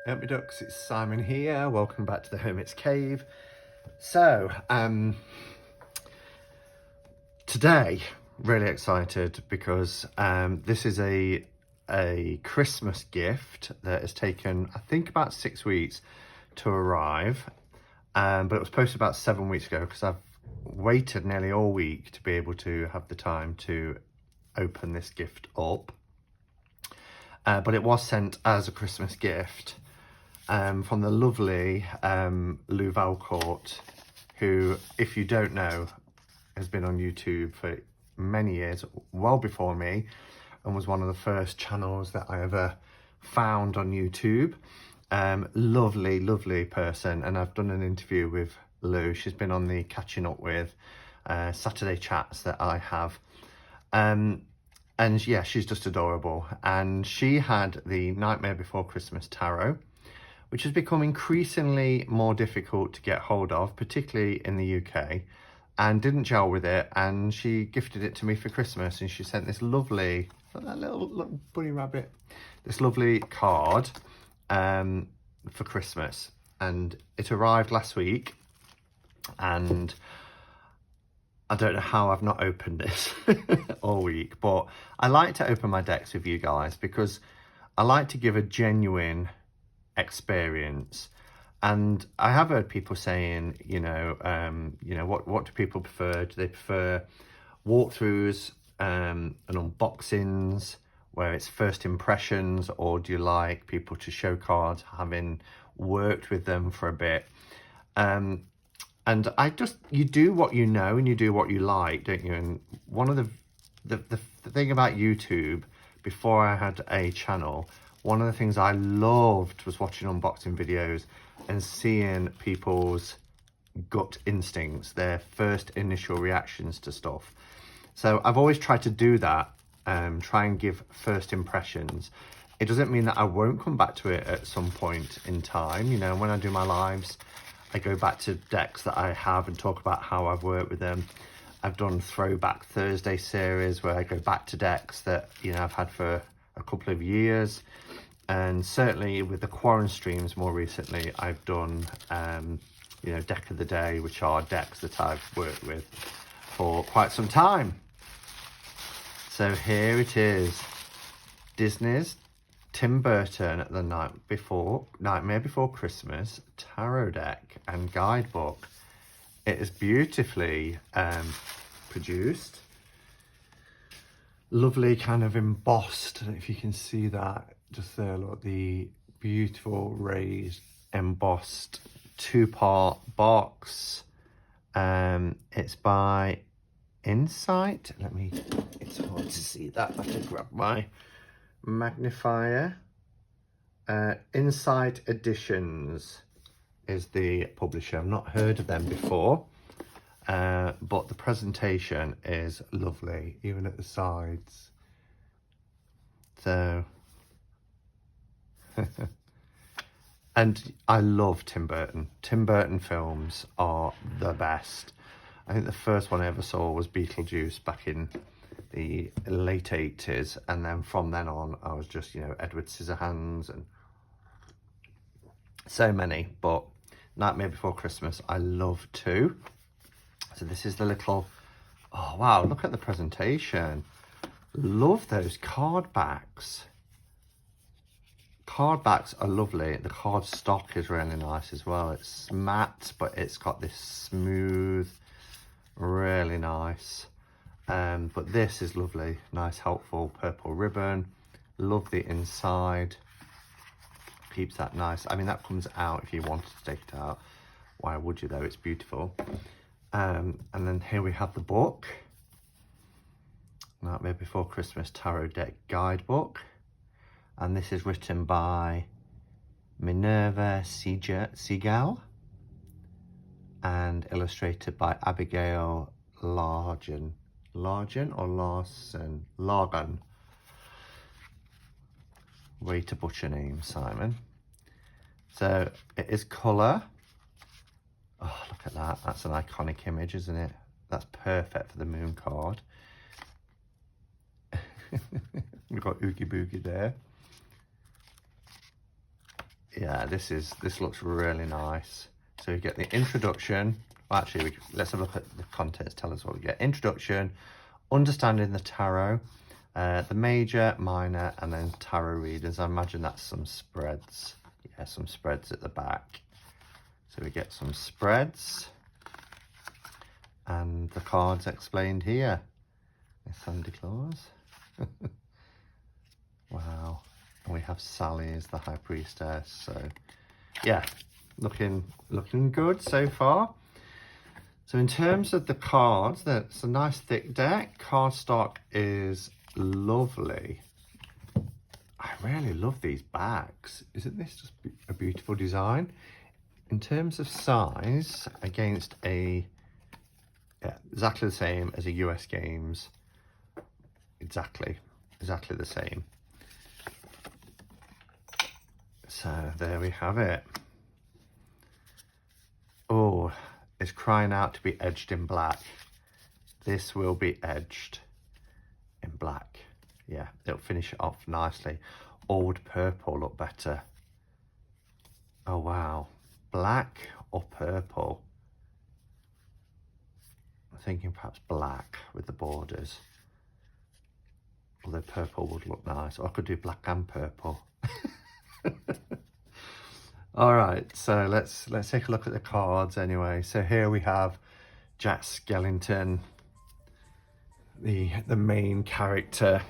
Up my ducks, it's Simon here. Welcome back to the Hermit's Cave. So, today, really excited because this is a Christmas gift that has taken, I think, about 6 weeks to arrive. But it was posted about 7 weeks ago because I've waited nearly all week to be able to have the time to open this gift up. But it was sent as a Christmas gift. From the lovely Lou Valcourt, who, if you don't know, has been on YouTube for many years, well before me, and was one of the first channels that I ever found on YouTube. Lovely, lovely person, and I've done an interview with Lou. She's been on the Catching Up With Saturday chats that I have. And yeah, she's just adorable. And she had the Nightmare Before Christmas Tarot, which has become increasingly more difficult to get hold of, particularly in the UK, and didn't gel with it. And she gifted it to me for Christmas, and she sent this lovely, that little bunny rabbit, this lovely card for Christmas. And it arrived last week, and I don't know how I've not opened this all week, but I like to open my decks with you guys because I like to give a genuine experience. And I have heard people saying, what do people prefer? Do they prefer walkthroughs and unboxings where it's first impressions, or do you like people to show cards having worked with them for a bit? And you do what you know and you do what you like, don't you? And one of the thing about YouTube, before I had a channel, one of the things I loved was watching unboxing videos and seeing people's gut instincts, their first initial reactions to stuff. So I've always tried to do that, try and give first impressions. It doesn't mean that I won't come back to it at some point in time. You know, when I do my lives, I go back to decks that I have and talk about how I've worked with them. I've done Throwback Thursday series where I go back to decks that, I've had for a couple of years. And certainly with the Quarren streams more recently, I've done, Deck of the Day, which are decks that I've worked with for quite some time. So here it is, Disney's Tim Burton The Nightmare Before Christmas Tarot Deck and Guidebook. It is beautifully produced. Lovely kind of embossed, I don't know if you can see that just there, look, the beautiful raised embossed 2-part box. It's by Insight. It's hard to see that, I have to grab my magnifier. Insight Editions is the publisher. I've not heard of them before, but the presentation is lovely, even at the sides. So and I love Tim Burton. Tim Burton films are the best. I think the first one I ever saw was Beetlejuice back in the late 80s, and then from then on I was just, Edward Scissorhands and so many. But Nightmare Before Christmas I love too. So this is the little, oh wow, look at the presentation. Love those card backs. Card backs are lovely. The card stock is really nice as well. It's matte, but it's got this smooth, really nice. But this is lovely. Nice, helpful purple ribbon. Love the inside. Keeps that nice. I mean, that comes out if you wanted to take it out. Why would you though? It's beautiful. And then here we have the book. Nightmare Before Christmas Tarot Deck Guidebook. And this is written by Minerva Segal and illustrated by Abigail Largan. Way to butcher name, Simon. So it is colour. Oh, look at that. That's an iconic image, isn't it? That's perfect for the moon card. We've got Oogie Boogie there. Yeah, this looks really nice. So you get the introduction. Well, actually, let's have a look at the contents. Tell us what we get. Introduction, understanding the tarot, the major, minor, and then tarot readers. I imagine that's some spreads. Yeah, some spreads at the back. So we get some spreads, and the cards explained here. Santa Claus. Wow. And we have Sally as the High Priestess. So yeah, looking good so far. So in terms of the cards, that's a nice thick deck. Cardstock is lovely. I really love these bags. Isn't this just a beautiful design? In terms of size, against exactly the same as a US Games. Exactly the same. So there we have it. Oh, it's crying out to be edged in black. This will be edged in black. Yeah, it'll finish it off nicely. Or would purple look better? Oh wow, black or purple? I'm thinking perhaps black with the borders. Although purple would look nice. Or I could do black and purple. All right, so let's take a look at the cards anyway. So here we have Jack Skellington, the main character,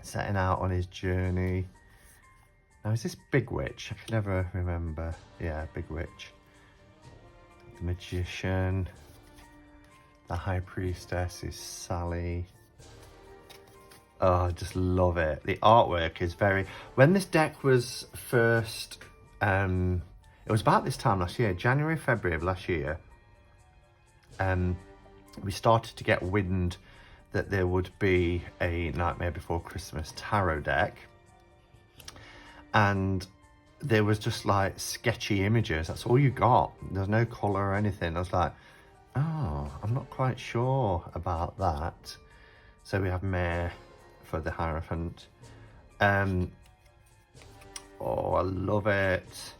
setting out on his journey. Now, is this Big Witch? I can never remember. Yeah, Big Witch. The Magician. The High Priestess is Sally. Oh, I just love it. The artwork is very... When this deck was first... it was about this time last year, January, February of last year. We started to get wind that there would be a Nightmare Before Christmas tarot deck. And there was just like sketchy images. That's all you got. There's no colour or anything. I was like, oh, I'm not quite sure about that. So we have Mare for the Hierophant. Oh, I love it.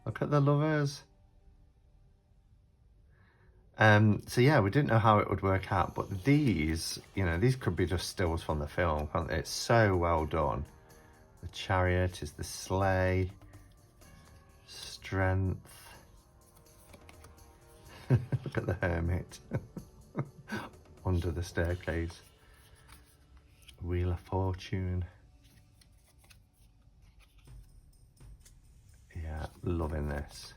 Look at the lovers. So yeah, we didn't know how it would work out, but these, you know, these could be just stills from the film, can't they? It's so well done. The Chariot is the sleigh. Strength. Look at the Hermit. Under the staircase. Wheel of Fortune. Yeah, loving this.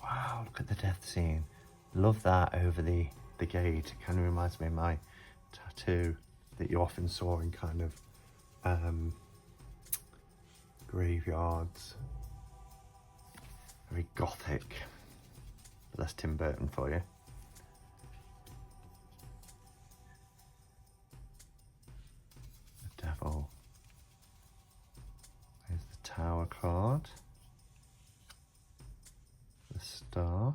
Wow, look at the death scene. Love that over the gate. It kind of reminds me of my tattoo that you often saw in kind of graveyards. Very gothic. But that's Tim Burton for you. The Devil. There's the Tower card. The Star.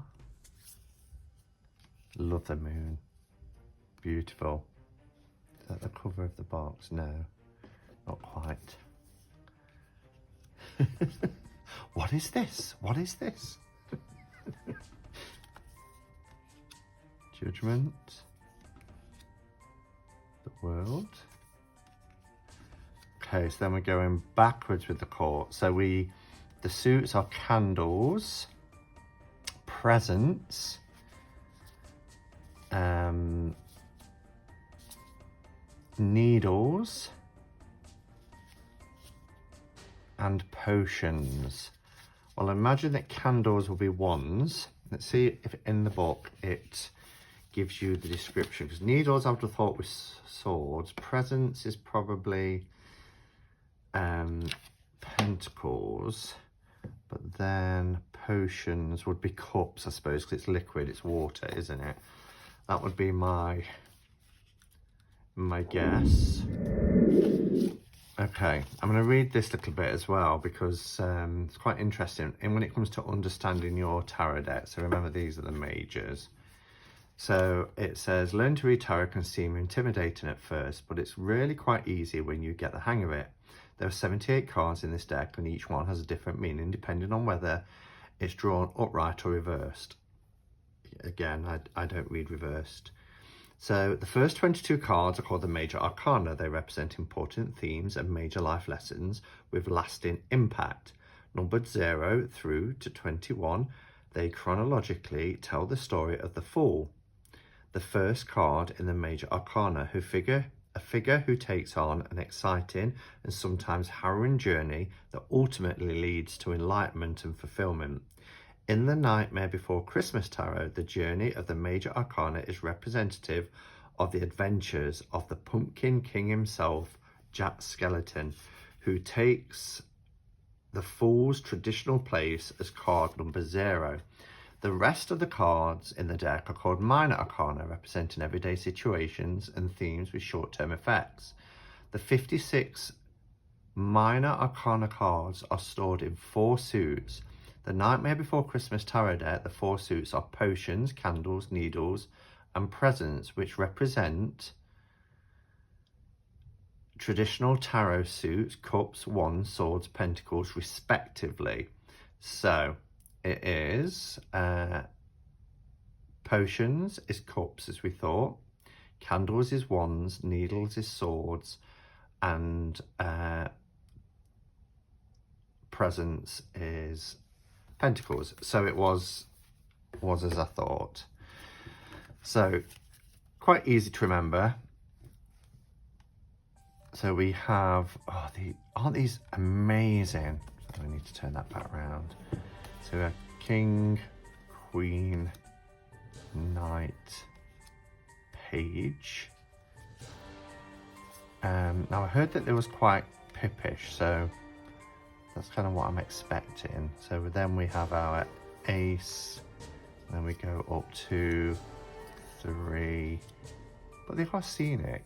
Love the Moon. Beautiful. Is that the cover of the box? No, not quite. What is this? What is this? Judgment. The World. Okay, so then we're going backwards with the court. So the suits are candles, presents, needles, and potions. Well, imagine that candles will be wands. Let's see if in the book it gives you the description, because needles I would have thought was swords. Presents is probably pentacles, but then potions would be cups, I suppose, because it's liquid, it's water, isn't it? That would be my guess. Okay, I'm going to read this little bit as well, because it's quite interesting. And when it comes to understanding your tarot deck, so remember these are the majors. So it says, learn to read tarot can seem intimidating at first, but it's really quite easy when you get the hang of it. There are 78 cards in this deck, and each one has a different meaning depending on whether it's drawn upright or reversed. Again, I don't read reversed. So the first 22 cards are called the major arcana. They represent important themes and major life lessons with lasting impact. Numbered 0 through to 21, they chronologically tell the story of the Fool, the first card in the major arcana, a figure who takes on an exciting and sometimes harrowing journey that ultimately leads to enlightenment and fulfillment. In the Nightmare Before Christmas tarot, the journey of the major arcana is representative of the adventures of the Pumpkin King himself, Jack Skellington, who takes the Fool's traditional place as card number 0. The rest of the cards in the deck are called minor arcana, representing everyday situations and themes with short-term effects. The 56 minor arcana cards are stored in 4 suits. The Nightmare Before Christmas tarot deck, the 4 suits are potions, candles, needles, and presents, which represent traditional tarot suits, cups, wands, swords, pentacles, respectively. So it is potions is cups, as we thought. Candles is wands, needles is swords, and presents is pentacles. So it was as I thought. So quite easy to remember. So we have, aren't these amazing? I need to turn that back around. So we have King, Queen, Knight, Page. Now I heard that there was quite pippish, so that's kind of what I'm expecting. So then we have our Ace, then we go up to 3, but they are scenic.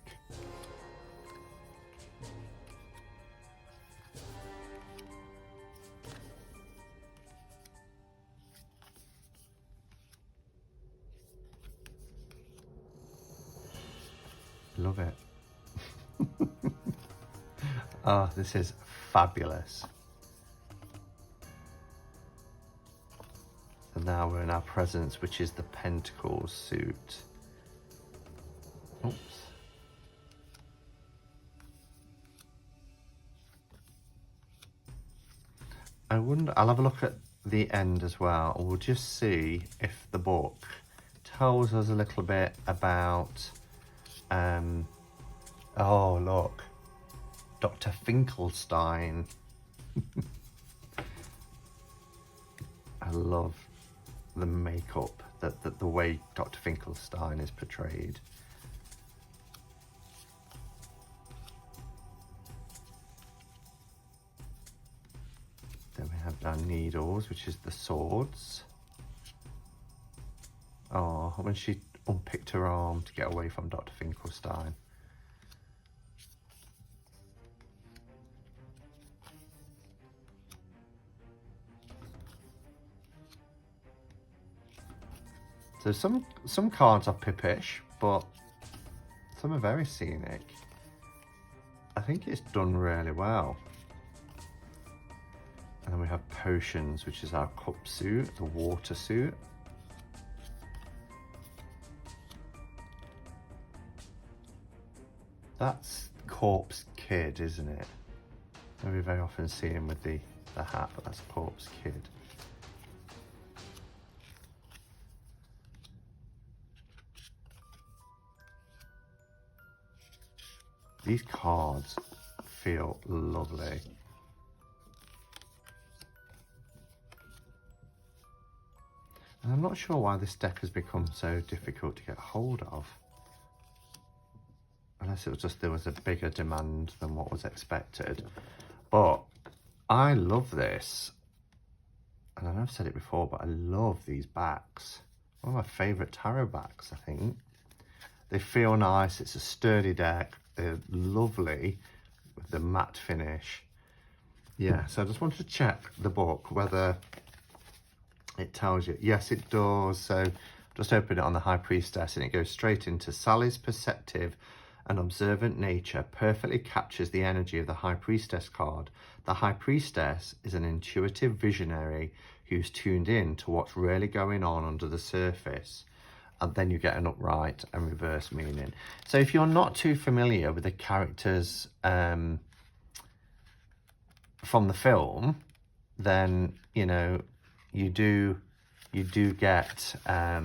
Love it. Oh, this is fabulous. And now we're in our presence, which is the Pentacles suit. Oops. I wonder, I'll have a look at the end as well, and we'll just see if the book tells us a little bit about oh look, Dr. Finkelstein. I love the makeup, the way Dr. Finkelstein is portrayed. Then we have our needles, which is the swords. Oh, when she unpicked her arm to get away from Dr. Finkelstein. So some cards are pippish, but some are very scenic. I think it's done really well. And then we have potions, which is our cup suit, the water suit. That's Corpse Kid, isn't it? We very often see him with the hat, but that's Corpse Kid. These cards feel lovely. And I'm not sure why this deck has become so difficult to get hold of. Unless it was just there was a bigger demand than what was expected. But I love this. And I know I've said it before, but I love these backs. One of my favourite tarot backs, I think. They feel nice. It's a sturdy deck. They're lovely with the matte finish. Yeah, so I just wanted to check the book, whether it tells you. Yes, it does. So Just open it on the High Priestess and it goes straight into Sally's perceptive and observant nature perfectly captures the energy of the High Priestess card. The High Priestess is an intuitive visionary who's tuned in to what's really going on under the surface. And then you get an upright and reverse meaning. So if you're not too familiar with the characters from the film, then, you know, you do get a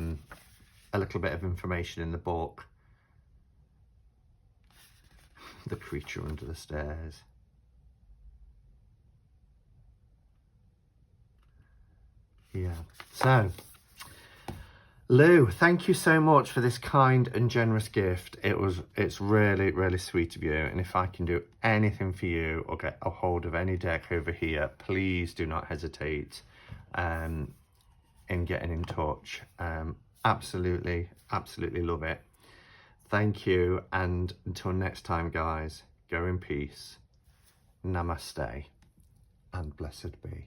little bit of information in the book. The creature under the stairs. Yeah. So, Lou, thank you so much for this kind and generous gift. It's really, really sweet of you. And if I can do anything for you or get a hold of any deck over here, please do not hesitate in getting in touch. Absolutely love it. Thank you, and until next time, guys, go in peace. Namaste, and blessed be.